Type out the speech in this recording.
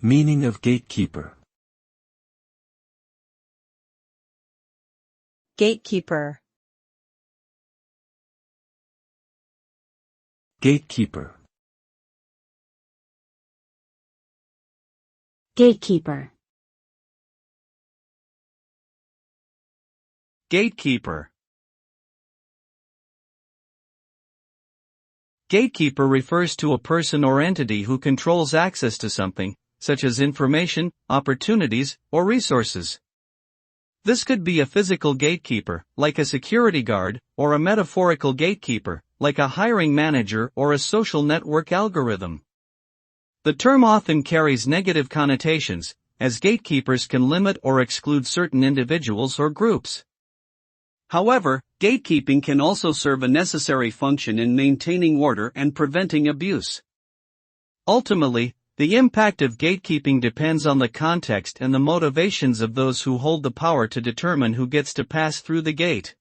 Meaning of gatekeeper. Gatekeeper. Gatekeeper. Gatekeeper. Gatekeeper. Gatekeeper refers to a person or entity who controls access to something, such as information, opportunities, or resources. This could be a physical gatekeeper, like a security guard, or a metaphorical gatekeeper, like a hiring manager or a social network algorithm. The term often carries negative connotations, as gatekeepers can limit or exclude certain individuals or groups. However, gatekeeping can also serve a necessary function in maintaining order and preventing abuse. Ultimately, the impact of gatekeeping depends on the context and the motivations of those who hold the power to determine who gets to pass through the gate.